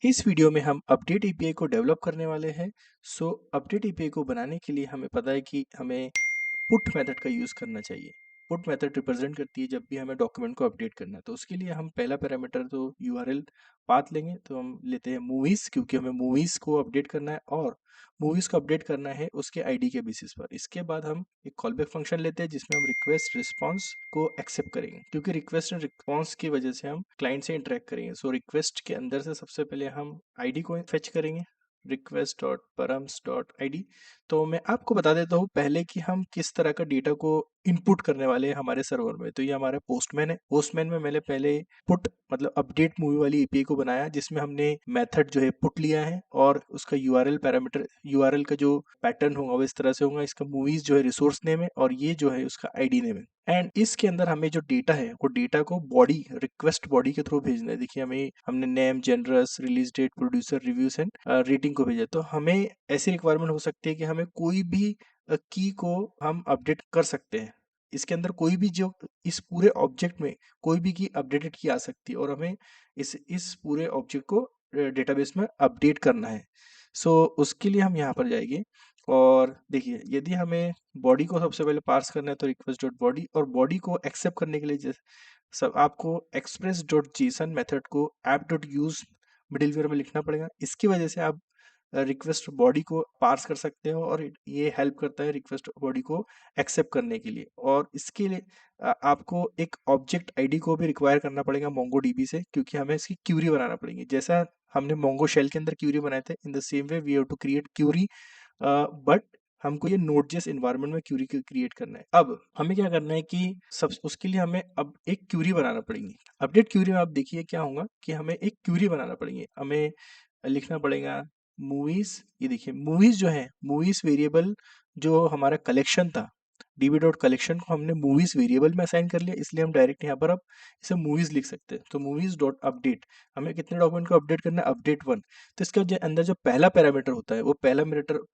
इस वीडियो में हम अपडेट एपीआई को डेवलप करने वाले हैं। अपडेट एपीआई को बनाने के लिए हमें पता है कि हमें पुट मेथड का यूज़ करना चाहिए। पुट मेथड रिप्रेजेंट करती है जब भी हमें डॉक्यूमेंट को अपडेट करना है। तो उसके लिए हम पहला पैरामीटर तो यूआरएल पाथ लेंगे। तो हम लेते हैं मूवीज़, क्योंकि हमें मूवीज़ को अपडेट करना है और मूवीज़ को अपडेट करना है उसके आईडी के बेसिस पर। इसके बाद हम एक कॉलबैक फंक्शन लेते हैं जिसमें हम रिक्वेस्ट रिस्पॉन्स को एक्सेप्ट करेंगे, क्योंकि रिक्वेस्ट एंड रिस्पॉन्स की वजह से हम क्लाइंट से इंटरेक्ट करेंगे। रिक्वेस्ट के अंदर से सबसे पहले हम आईडी को फेच करेंगे, request.params.id। तो मैं आपको बता देता हूँ पहले कि हम किस तरह का डेटा को इनपुट करने वाले हैं हमारे सर्वर में। तो ये हमारा पोस्टमैन है। पोस्टमैन में मैंने पहले पुट मतलब अपडेट मूवी वाली एपीआई को बनाया, जिसमें हमने मेथड जो है पुट लिया है और उसका यूआरएल पैरामीटर, यूआरएल का जो पैटर्न होगा वो इस तरह से होगा। इसका मूवीज जो है रिसोर्स नेम है और ये जो है उसका आईडी नेम है। एंड इसके अंदर हमें जो डेटा है वो डेटा को बॉडी, रिक्वेस्ट बॉडी के थ्रू भेजना है। देखिए हमने name, genres, release date, producer, reviews and rating को भेजा। तो हमें ऐसी रिक्वायरमेंट हो सकती है कि हमें कोई भी की को हम अपडेट कर सकते हैं। इसके अंदर कोई भी जो इस पूरे ऑब्जेक्ट में कोई भी की अपडेटेड की आ सकती है और हमें इस पूरे ऑब्जेक्ट को डेटाबेस में अपडेट करना है। उसके लिए हम यहाँ पर जाएंगे और देखिए यदि हमें बॉडी को सबसे पहले पार्स करना है तो रिक्वेस्ट डॉट बॉडी, और बॉडी को एक्सेप्ट करने के लिए सब आपको एक्सप्रेस डॉट जेसन मेथड को ऐप डॉट यूज मिडिलवेयर में लिखना पड़ेगा। इसकी वजह से आप रिक्वेस्ट बॉडी को पार्स कर सकते हो और ये हेल्प करता है रिक्वेस्ट बॉडी को एक्सेप्ट करने के लिए। और इसके लिए आपको एक ऑब्जेक्ट आईडी को भी रिक्वायर करना पड़ेगा मोंगो डीबी से, क्योंकि हमें इसकी क्यूरी बनाना पड़ेगी। जैसा हमने मोंगो शेल के अंदर क्यूरी बनाए थे, in the same way we have to create query, but हमको ये नोड.जेएस एनवायरनमेंट में क्यूरी क्रिएट करना है। अब हमें क्या करना है कि सब उसके लिए हमें अब एक क्यूरी बनाना पड़ेगी। अपडेट क्यूरी में आप देखिए क्या होगा कि हमें एक क्यूरी बनाना पड़ेगी। हमें लिखना पड़ेगा मूवीज। ये देखिए मूवीज जो है, मूवीज वेरिएबल जो हमारा कलेक्शन था, डीबी डॉट कलेक्शन को हमने मूवीज वेरिएबल में असाइन कर लिया, इसलिए हम डायरेक्ट यहाँ पर अब इसे मूवीज लिख सकते हैं। तो मूवीज डॉट अपडेट, हमें कितने डॉक्यूमेंट को अपडेट करना है, अपडेट 1। तो इसके अंदर जो पहला पैरामीटर होता है वो पहला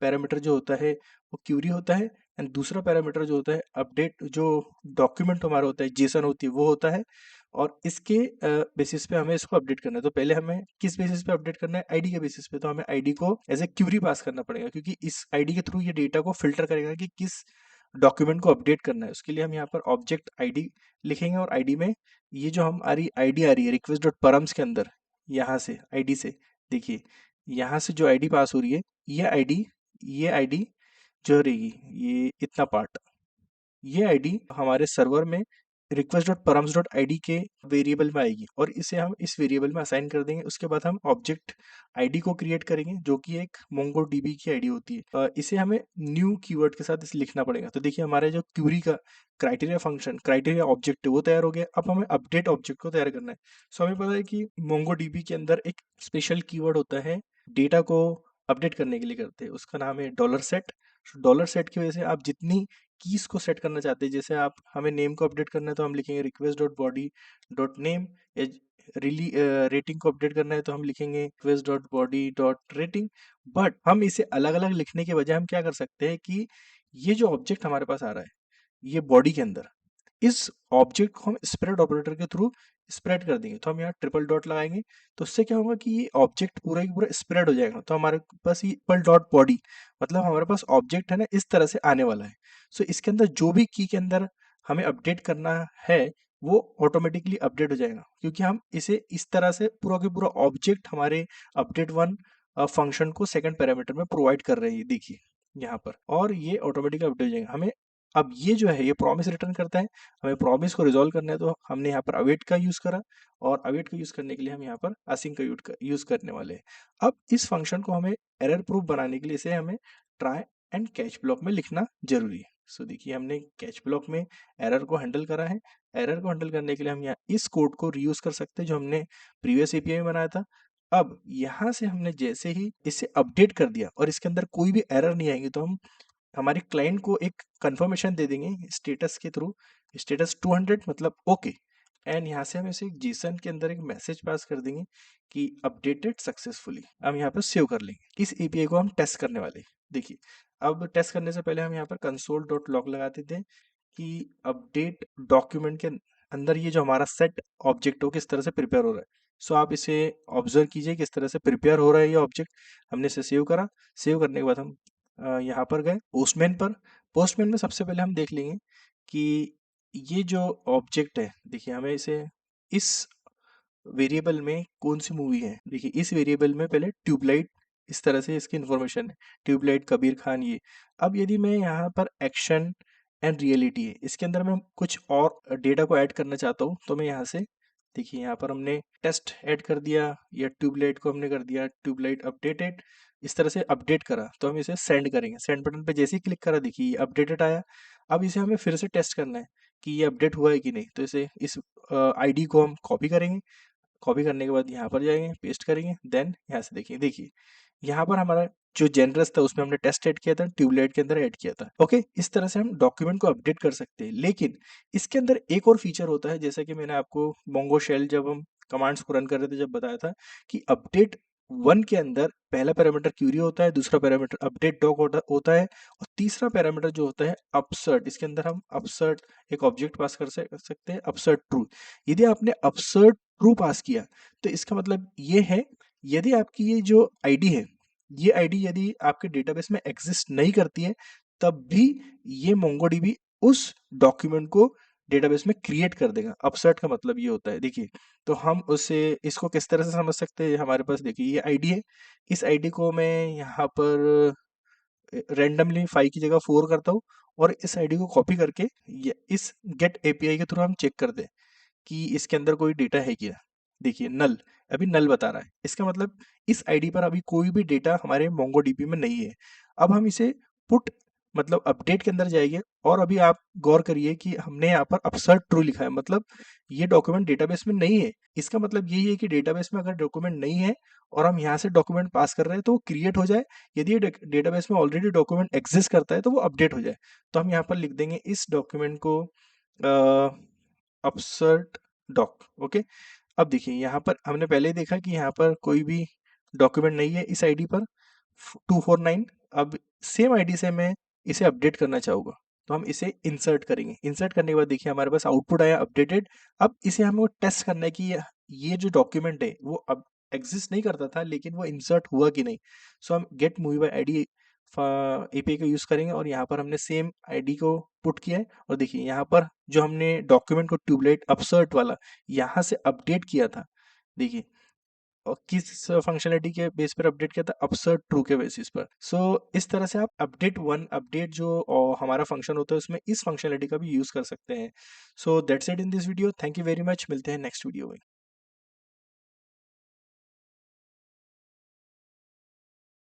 पैरामीटर जो होता है वो क्यूरी होता है। एंड दूसरा पैरामीटर जो होता है अपडेट, जो डॉक्यूमेंट हमारा होता है जेसन होती है वो होता है। और इसके बेसिस पे हमें इसको अपडेट करना है। तो पहले हमें किस बेसिस पे अपडेट करना है, आईडी के बेसिस पे। तो हमें आईडी को एज ए क्यूरी पास करना पड़ेगा, क्योंकि इस आईडी के थ्रू ये डेटा को फिल्टर करेगा कि किस डॉक्यूमेंट को अपडेट करना है। उसके लिए हम यहाँ पर ऑब्जेक्ट आईडी लिखेंगे और आईडी में ये जो हमारी आईडी आ रही है रिक्वेस्ट डॉट परम्स के अंदर, यहाँ से आईडी से देखिए, यहाँ से जो आईडी पास हो रही है ये आईडी जो रहेगी, ये इतना पार्ट, ये आईडी हमारे सर्वर में request dot params dot I D के वेरिएबल में आएगी और इसे हम इस वेरिएबल में असाइन कर देंगे। उसके बाद हम ऑब्जेक्ट आईडी को क्रिएट करेंगे जो कि एक मोंगो डीबी की आईडी होती है। इसे हमें न्यू कीवर्ड के साथ इसे लिखना पड़ेगा। तो देखिए हमारे जो क्यूरी का क्राइटेरिया फंक्शन, क्राइटेरिया ऑब्जेक्ट है वो तैयार हो गया। अब हमें अपडेट ऑब्जेक्ट को तैयार करना है। हमें पता है कि मोंगो डीबी के अंदर एक स्पेशल कीवर्ड होता है डेटा को अपडेट करने के लिए करते हैं, उसका नाम है $सेट। $सेट की वजह से आप जितनी कीज को सेट करना चाहते हैं, जैसे आप हमें नेम को अपडेट करना है तो हम लिखेंगे request dot body dot name. रिली रेटिंग को अपडेट करना है तो हम लिखेंगे request dot body dot rating. But हम इसे अलग अलग लिखने के बजाय हम क्या कर सकते हैं कि ये जो ऑब्जेक्ट हमारे पास आ रहा है ये बॉडी के अंदर, इस ऑब्जेक्ट को हम स्प्रेड ऑपरेटर के थ्रू स्प्रेड कर देंगे। तो हम यहाँ ट्रिपल डॉट लगाएंगे तो उससे क्या होगा कि ये ऑब्जेक्ट पूरा की पूरा स्प्रेड हो जाएगा। तो हमारे पास ये ट्रिपल डॉट बॉडी मतलब हमारे पास ऑब्जेक्ट है ना इस तरह से आने वाला है। इसके अंदर जो भी की के अंदर हमें अपडेट करना है वो ऑटोमेटिकली अपडेट हो जाएगा, क्योंकि हम इसे इस तरह से पूरा के पूरा ऑब्जेक्ट हमारे अपडेट 1 फंक्शन को सेकंड पैरामीटर में प्रोवाइड कर रहे हैं। देखिए यहाँ पर, और ये ऑटोमेटिकली अपडेट हो जाएगा। हमें अब ये जो है ये प्रॉमिस रिटर्न करता है, हमें प्रॉमिस को रिजॉल्व करना है तो हमने यहाँ पर अवेट का यूज करा, और अवेट का यूज करने के लिए हम यहाँ पर असिंक का यूज करने वाले हैं। अब इस फंक्शन को हमें एरर प्रूफ बनाने के लिए इसे हमें ट्राई एंड कैच ब्लॉक में लिखना जरूरी है। देखिए हमने कैच ब्लॉक में एरर को हैंडल करा है। एरर को हैंडल करने के लिए हम यहाँ इस कोड को रीयूज कर सकते हैं जो हमने प्रीवियस एपीआई में बनाया था। अब यहाँ से हमने जैसे ही इसे अपडेट कर दिया और इसके अंदर कोई भी एरर नहीं आएगी तो हम हमारे क्लाइंट को एक कंफर्मेशन दे देंगे स्टेटस के थ्रू, स्टेटस 200 मतलब ओके। एंड यहाँ से हम इसे जेसन के अंदर एक मैसेज पास कर देंगे कि अपडेटेड सक्सेसफुली। हम यहाँ पर सेव कर लेंगे। इस एपीआई को हम टेस्ट करने वाले हैं। देखिए अब टेस्ट करने से पहले हम यहाँ पर कंसोल डॉट लॉग लगाते थे कि अपडेट डॉक्यूमेंट के अंदर ये जो हमारा सेट ऑब्जेक्ट हो किस तरह से प्रिपेयर हो रहा है। सो आप इसे ऑब्जर्व कीजिए किस तरह से प्रिपेयर हो रहा है ये ऑब्जेक्ट। हमने इसे सेव करा। सेव करने के बाद हम यहाँ पर गए पोस्टमैन पर। पोस्टमैन में सबसे पहले हम देख लेंगे कि ये जो ऑब्जेक्ट है, देखिए हमें इसे इस वेरिएबल में कौन सी मूवी है। देखिए इस वेरिएबल में पहले ट्यूबलाइट, इस तरह से इसकी इन्फॉर्मेशन है, ट्यूबलाइट, कबीर खान, ये। अब यदि मैं यहाँ पर एक्शन एंड रियलिटी है, इसके अंदर मैं कुछ और डेटा को ऐड करना चाहता हूँ, तो मैं यहाँ से, देखिए यहाँ पर हमने टेस्ट ऐड कर दिया या ट्यूबलाइट को हमने कर दिया ट्यूबलाइट अपडेटेड, इस तरह से अपडेट करा। तो हम इसे सेंड करेंगे। सेंड बटन पे जैसे ही क्लिक करा, देखिए ये अपडेटेड आया। अब इसे हमें फिर से टेस्ट करना है कि ये अपडेट हुआ है कि नहीं। तो इसे इस आईडी को हम कॉपी करेंगे। कॉपी करने के बाद यहाँ पर जाएंगे, पेस्ट करेंगे, देन यहाँ से देखिए, यहाँ पर हमारा जो जेनरस था उसमें हमने टेस्ट ऐड किया था, ट्यूबलाइट के अंदर ऐड किया था। ओके, इस तरह से हम डॉक्यूमेंट को अपडेट कर सकते हैं। लेकिन इसके अंदर एक और फीचर होता है, जैसा कि मैंने आपको मोंगो शेल जब हम कमांड्स को रन कर रहे थे जब बताया था कि अपडेट वन के अंदर पहला पैरामीटर क्यूरी होता है, दूसरा पैरामीटर अपडेट डॉक होता है, और तीसरा पैरामीटर जो होता है अपसर्ट। इसके अंदर हम अपसर्ट एक ऑब्जेक्ट पास कर सकते हैं, अपसर्ट ट्रू। यदि आपने अपसर्ट ट्रू पास किया तो इसका मतलब ये है, यदि आपकी ये जो आईडी है, ये आईडी यदि आपके डेटाबेस में एग्जिस्ट नहीं करती है, तब भी ये मोंगोडीबी उस डॉक्यूमेंट को डेटाबेस में क्रिएट कर देगा। अपसर्ट का मतलब ये होता है। देखिए, तो हम उसे इसको किस तरह से समझ सकते हैं। हमारे पास देखिए ये आईडी है, इस आईडी को मैं यहाँ पर रैंडमली 5 की जगह 4 करता हूँ, और इस आईडी को कॉपी करके इस गेट एपीआई के थ्रू हम चेक कर दें कि इसके अंदर कोई डेटा है क्या। देखिए नल, अभी नल बता रहा है, इसका मतलब इस आईडी पर अभी कोई भी डेटा हमारे मोंगोडीबी में नहीं है। अब हम इसे पुट मतलब अपडेट के अंदर जाएंगे, और अभी आप गौर करिए कि हमने यहाँ पर अपसर्ट ट्रू लिखा है, मतलब ये डॉक्यूमेंट डेटाबेस में नहीं है। इसका मतलब यही है कि डेटाबेस में अगर डॉक्यूमेंट नहीं है और हम यहाँ से डॉक्यूमेंट पास कर रहे हैं तो वो क्रिएट हो जाए। यदि ये डेटाबेस में ऑलरेडी डॉक्यूमेंट एग्जिस्ट करता है तो वो अपडेट हो जाए। तो हम यहाँ पर लिख देंगे इस डॉक्यूमेंट को अपसर्ट डॉक। ओके, अब देखिए यहाँ पर हमने पहले ही देखा कि यहाँ पर कोई भी डॉक्यूमेंट नहीं है इस आईडी पर 249। अब सेम आईडी से मैं इसे अपडेट करना चाहूँगा, तो हम इसे इंसर्ट करेंगे। इंसर्ट करने के बाद देखिए हमारे पास आउटपुट आया अपडेटेड। अब इसे हमें टेस्ट करना है कि ये जो डॉक्यूमेंट है वो अब एग्जिस्ट नहीं करता था, लेकिन वो इंसर्ट हुआ कि नहीं। सो हम get movie by ID API का यूज करेंगे, और यहाँ पर हमने सेम आईडी को पुट किया है। और देखिए यहाँ पर जो हमने डॉक्यूमेंट को ट्यूबलाइट अपसर्ट वाला यहाँ से अपडेट किया था, देखिए, और किस फंक्शनलिटी के बेस पर अपडेट किया था, अपसर्ट ट्रू के बेसिस पर। सो इस तरह से आप अपडेट वन, अपडेट जो हमारा फंक्शन होता है उसमें इस फंक्शनलिटी का भी यूज कर सकते हैं। So that's it in this video. Thank you very much. मिलते हैं नेक्स्ट वीडियो में।